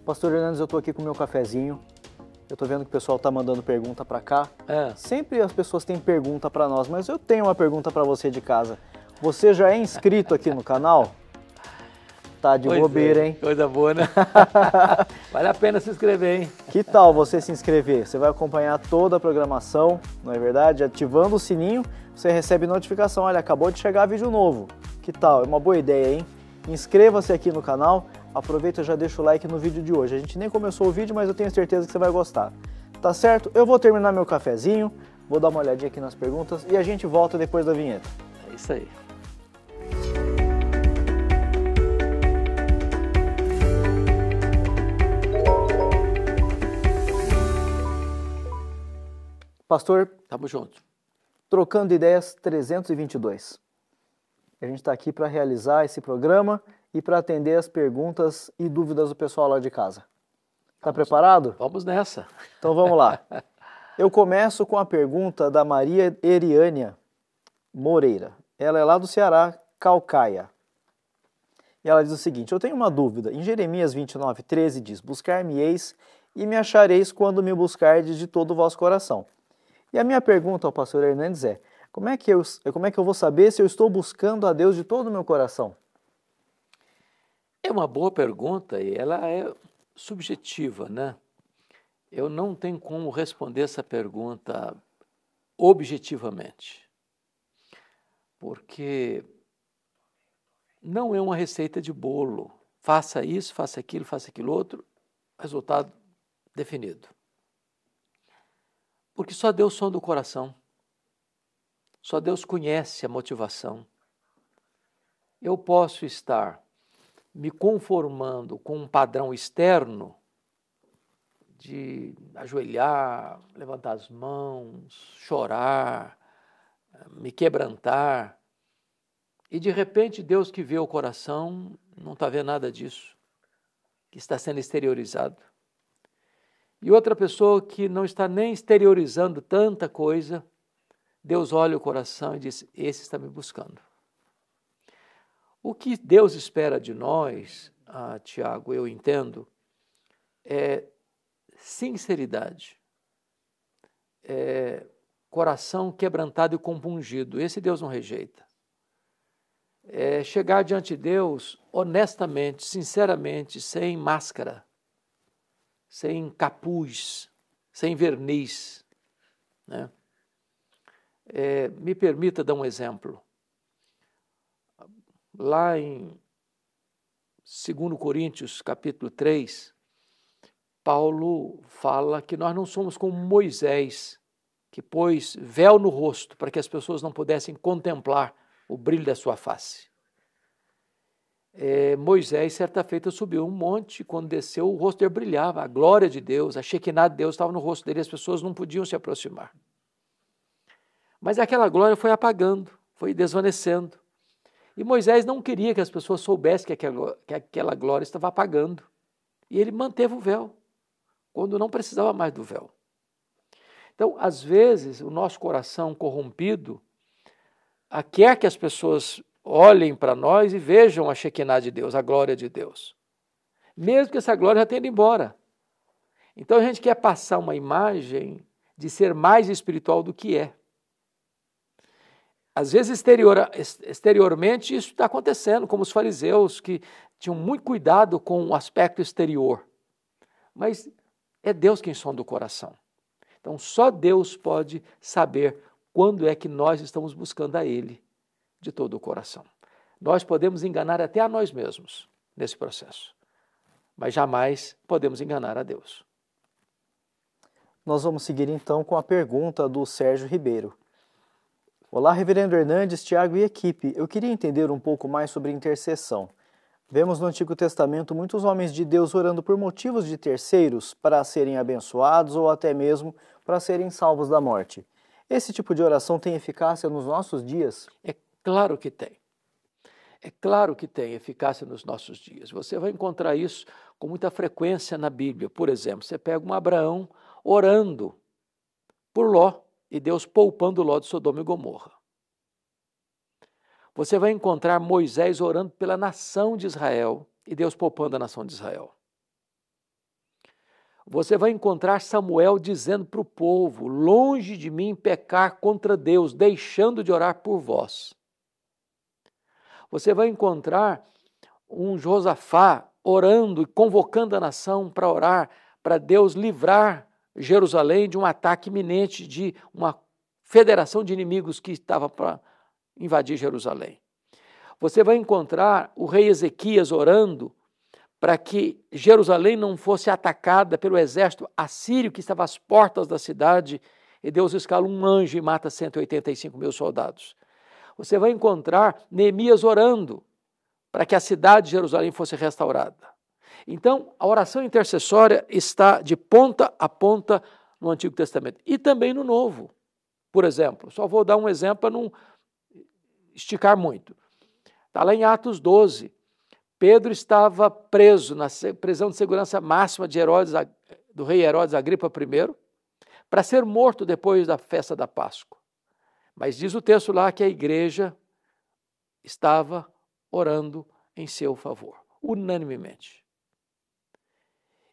Pastor Hernandes, eu estou aqui com o meu cafezinho. Eu estou vendo que o pessoal está mandando pergunta para cá. Sempre as pessoas têm pergunta para nós, mas eu tenho uma pergunta para você de casa. Você já é inscrito aqui no canal? Tá de bobeira, hein? Coisa boa, né? Vale a pena se inscrever, hein? Que tal você se inscrever? Você vai acompanhar toda a programação, não é verdade? Ativando o sininho, você recebe notificação. Olha, acabou de chegar vídeo novo. Que tal? É uma boa ideia, hein? Inscreva-se aqui no canal. Aproveita e já deixa o like no vídeo de hoje. A gente nem começou o vídeo, mas eu tenho certeza que você vai gostar. Tá certo? Eu vou terminar meu cafezinho, vou dar uma olhadinha aqui nas perguntas e a gente volta depois da vinheta. É isso aí. Pastor, Tamo junto. Trocando Ideias 322. A gente está aqui para realizar esse programa e para atender as perguntas e dúvidas do pessoal lá de casa. Tá preparado? Vamos nessa. Então vamos lá. Eu começo com a pergunta da Maria Eriânia Moreira. Ela é lá do Ceará, Caucaia. E ela diz o seguinte: eu tenho uma dúvida. Em Jeremias 29:13 diz: buscar-me-eis e me achareis quando me buscardes de todo o vosso coração. E a minha pergunta ao pastor Hernandes é: como é que eu vou saber se eu estou buscando a Deus de todo o meu coração? É uma boa pergunta e ela é subjetiva, né? Eu não tenho como responder essa pergunta objetivamente, porque não é uma receita de bolo. Faça isso, faça aquilo outro, resultado definido. Porque só Deus sonda o coração. Só Deus conhece a motivação. Eu posso estar me conformando com um padrão externo de ajoelhar, levantar as mãos, chorar, me quebrantar. E de repente Deus que vê o coração não está vendo nada disso, que está sendo exteriorizado. E outra pessoa que não está nem exteriorizando tanta coisa, Deus olha o coração e diz: esse está me buscando. O que Deus espera de nós, Tiago, eu entendo, é sinceridade, é coração quebrantado e compungido. Esse Deus não rejeita. É chegar diante de Deus honestamente, sinceramente, sem máscara, sem capuz, sem verniz, né? Me permita dar um exemplo. Lá em 2 Coríntios, capítulo 3, Paulo fala que nós não somos como Moisés, que pôs véu no rosto para que as pessoas não pudessem contemplar o brilho da sua face. Moisés, certa feita, subiu um monte, quando desceu, o rosto dele brilhava, a glória de Deus, a Shekinah de Deus estava no rosto dele, as pessoas não podiam se aproximar. Mas aquela glória foi apagando, foi desvanecendo. E Moisés não queria que as pessoas soubessem que aquela glória estava apagando. E ele manteve o véu, quando não precisava mais do véu. Então, às vezes, o nosso coração corrompido quer que as pessoas olhem para nós e vejam a Shekinah de Deus, a glória de Deus. Mesmo que essa glória já tenha ido embora. Então, a gente quer passar uma imagem de ser mais espiritual do que é. Às vezes, exteriormente, isso está acontecendo, como os fariseus, que tinham muito cuidado com o aspecto exterior. Mas é Deus quem sonda o coração. Então, só Deus pode saber quando é que nós estamos buscando a Ele de todo o coração. Nós podemos enganar até a nós mesmos nesse processo, mas jamais podemos enganar a Deus. Nós vamos seguir então com a pergunta do Sérgio Ribeiro. Olá, Reverendo Hernandes, Tiago e equipe. Eu queria entender um pouco mais sobre intercessão. Vemos no Antigo Testamento muitos homens de Deus orando por motivos de terceiros para serem abençoados ou até mesmo para serem salvos da morte. Esse tipo de oração tem eficácia nos nossos dias? É claro que tem. É claro que tem eficácia nos nossos dias. Você vai encontrar isso com muita frequência na Bíblia. Por exemplo, você pega um Abraão orando por Ló e Deus poupando Ló de Sodoma e Gomorra. Você vai encontrar Moisés orando pela nação de Israel e Deus poupando a nação de Israel. você vai encontrar Samuel dizendo para o povo: longe de mim pecar contra Deus, deixando de orar por vós. Você vai encontrar um Josafá orando e convocando a nação para orar, para Deus livrar Jerusalém de um ataque iminente de uma federação de inimigos que estava para invadir Jerusalém. Você vai encontrar o rei Ezequias orando para que Jerusalém não fosse atacada pelo exército assírio que estava às portas da cidade, e Deus escala um anjo e mata 185 mil soldados. Você vai encontrar Neemias orando para que a cidade de Jerusalém fosse restaurada. Então, a oração intercessória está de ponta a ponta no Antigo Testamento e também no Novo. Por exemplo, só vou dar um exemplo para não esticar muito. Está lá em Atos 12. Pedro estava preso na prisão de segurança máxima de Herodes, do rei Herodes Agripa I, para ser morto depois da festa da Páscoa. Mas diz o texto lá que a igreja estava orando em seu favor, unanimemente.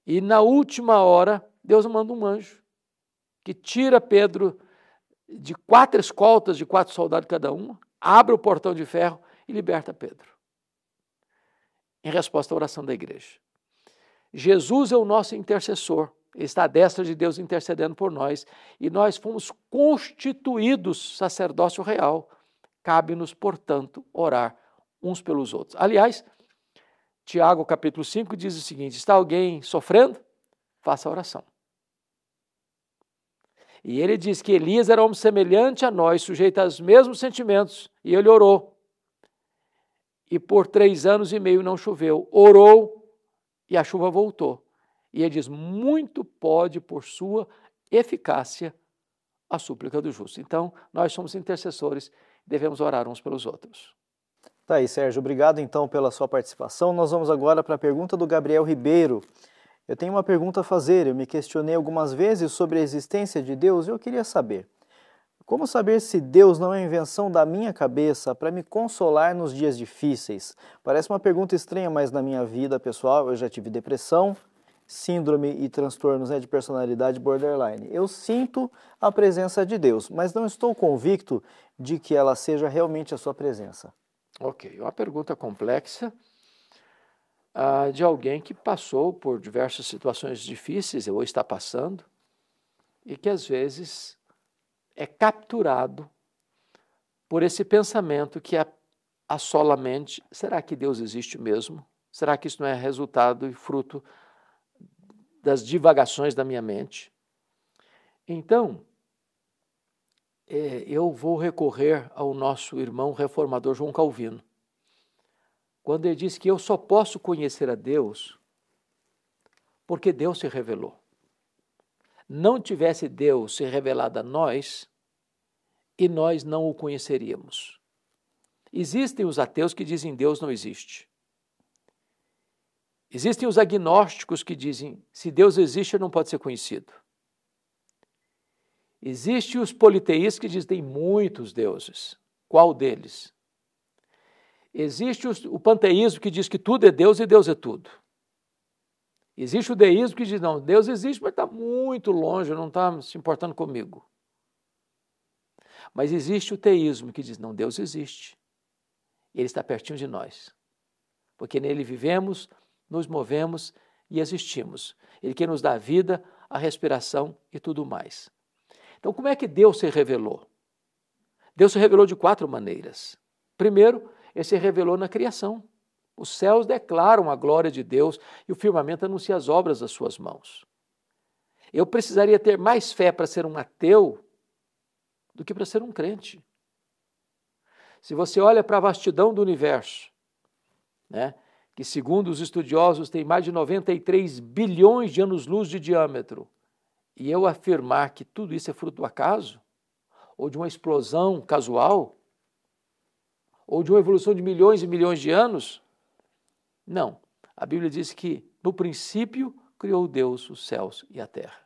E na última hora, Deus manda um anjo que tira Pedro de 4 escoltas, de 4 soldados cada uma, abre o portão de ferro e liberta Pedro. Em resposta à oração da igreja. Jesus é o nosso intercessor. Ele está à destra de Deus intercedendo por nós. E nós fomos constituídos sacerdócio real. Cabe-nos, portanto, orar uns pelos outros. Aliás, Tiago, capítulo 5, diz o seguinte: está alguém sofrendo? Faça a oração. E ele diz que Elias era homem semelhante a nós, sujeito aos mesmos sentimentos, e ele orou. E por 3 anos e meio não choveu. Orou e a chuva voltou. E ele diz: muito pode, por sua eficácia, a súplica do justo. Então, nós somos intercessores, devemos orar uns pelos outros. Tá aí, Sérgio. Obrigado, então, pela sua participação. Nós vamos agora para a pergunta do Gabriel Ribeiro. Eu tenho uma pergunta a fazer. Eu me questionei algumas vezes sobre a existência de Deus e eu queria saber: como saber se Deus não é invenção da minha cabeça para me consolar nos dias difíceis? Parece uma pergunta estranha, mas na minha vida pessoal eu já tive depressão, síndrome e transtornos de personalidade borderline. Eu sinto a presença de Deus, mas não estou convicto de que ela seja realmente a sua presença. Ok, uma pergunta complexa de alguém que passou por diversas situações difíceis, ou está passando, e que às vezes é capturado por esse pensamento que assola a mente: será que Deus existe mesmo? Será que isso não é resultado e fruto das divagações da minha mente? Então, eu vou recorrer ao nosso irmão reformador João Calvino, quando ele diz que eu só posso conhecer a Deus porque Deus se revelou. Não tivesse Deus se revelado a nós, e nós não o conheceríamos. Existem os ateus que dizem Deus não existe. Existem os agnósticos que dizem se Deus existe, não pode ser conhecido. Existem os politeístas que dizem tem muitos deuses. Qual deles? Existe o panteísmo que diz que tudo é Deus e Deus é tudo. Existe o deísmo que diz, não, Deus existe, mas está muito longe, não está se importando comigo. Mas existe o teísmo que diz, não, Deus existe. Ele está pertinho de nós. Porque nele vivemos, nos movemos e existimos. Ele que nos dá a vida, a respiração e tudo mais. Então, como é que Deus se revelou? Deus se revelou de 4 maneiras. Primeiro, ele se revelou na criação. Os céus declaram a glória de Deus e o firmamento anuncia as obras das suas mãos. Eu precisaria ter mais fé para ser um ateu do que para ser um crente. Se você olha para a vastidão do universo, que segundo os estudiosos tem mais de 93 bilhões de anos-luz de diâmetro, e eu afirmar que tudo isso é fruto do acaso, ou de uma explosão casual, ou de uma evolução de milhões e milhões de anos, não. A Bíblia diz que no princípio criou Deus os céus e a terra.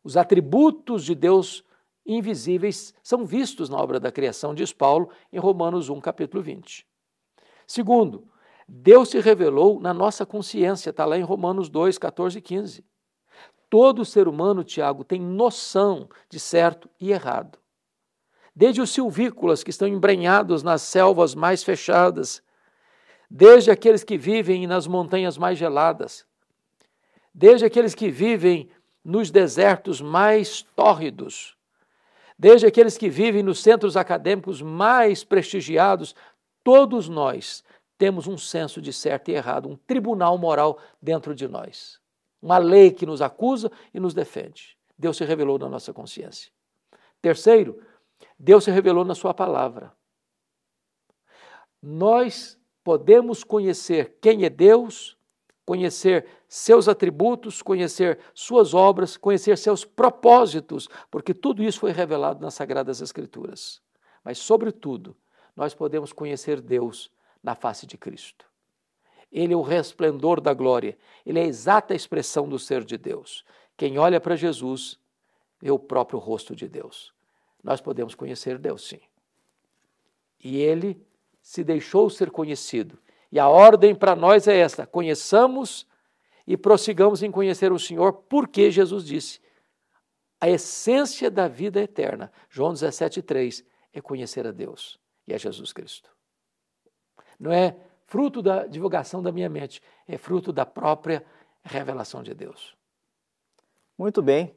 Os atributos de Deus invisíveis são vistos na obra da criação, diz Paulo em Romanos 1, capítulo 20. Segundo, Deus se revelou na nossa consciência, está lá em Romanos 2, 14 e 15. Todo ser humano, Tiago, tem noção de certo e errado. Desde os silvícolas que estão embrenhados nas selvas mais fechadas, desde aqueles que vivem nas montanhas mais geladas, desde aqueles que vivem nos desertos mais tórridos, desde aqueles que vivem nos centros acadêmicos mais prestigiados, todos nós temos um senso de certo e errado, um tribunal moral dentro de nós. Uma lei que nos acusa e nos defende. Deus se revelou na nossa consciência. Terceiro, Deus se revelou na sua palavra. Nós podemos conhecer quem é Deus, conhecer seus atributos, conhecer suas obras, conhecer seus propósitos, porque tudo isso foi revelado nas Sagradas Escrituras. Mas, sobretudo, nós podemos conhecer Deus na face de Cristo. Ele é o resplendor da glória, ele é a exata expressão do ser de Deus. Quem olha para Jesus vê o próprio rosto de Deus. Nós podemos conhecer Deus, sim. E ele se deixou ser conhecido. E a ordem para nós é esta: conheçamos e prossigamos em conhecer o Senhor, porque Jesus disse: a essência da vida eterna, João 17,3, é conhecer a Deus e a Jesus Cristo. Não é fruto da divulgação da minha mente, é fruto da própria revelação de Deus. Muito bem.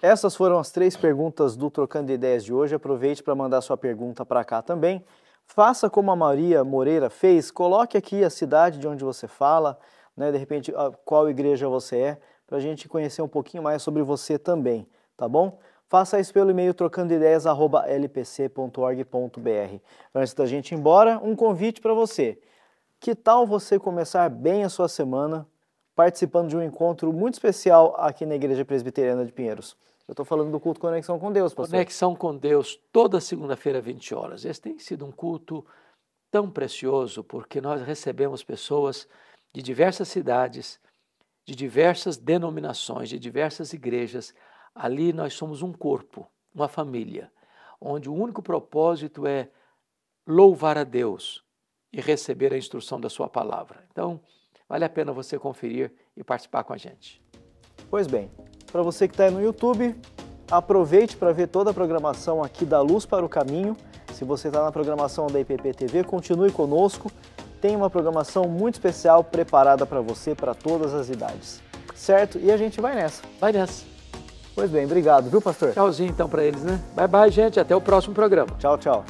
Essas foram as 3 perguntas do Trocando Ideias de hoje. Aproveite para mandar sua pergunta para cá também. Faça como a Maria Moreira fez, coloque aqui a cidade de onde você fala, né, de repente qual igreja você é, para a gente conhecer um pouquinho mais sobre você também, tá bom? Faça isso pelo e-mail trocandoideias@lpc.org.br. Antes da gente ir embora, um convite para você. Que tal você começar bem a sua semana participando de um encontro muito especial aqui na Igreja Presbiteriana de Pinheiros? Eu estou falando do culto Conexão com Deus, pastor. Conexão com Deus, toda segunda-feira, 20 horas. Esse tem sido um culto tão precioso, porque nós recebemos pessoas de diversas cidades, de diversas denominações, de diversas igrejas. Ali nós somos um corpo, uma família, onde o único propósito é louvar a Deus e receber a instrução da sua palavra. Então, vale a pena você conferir e participar com a gente. Pois bem, para você que está aí no YouTube, aproveite para ver toda a programação aqui da Luz para o Caminho. Se você está na programação da IPP TV, continue conosco. Tem uma programação muito especial preparada para você, para todas as idades. Certo? E a gente vai nessa. Vai nessa. Pois bem, obrigado, viu, pastor? Tchauzinho então para eles, né? Bye, bye, gente. Até o próximo programa. Tchau, tchau.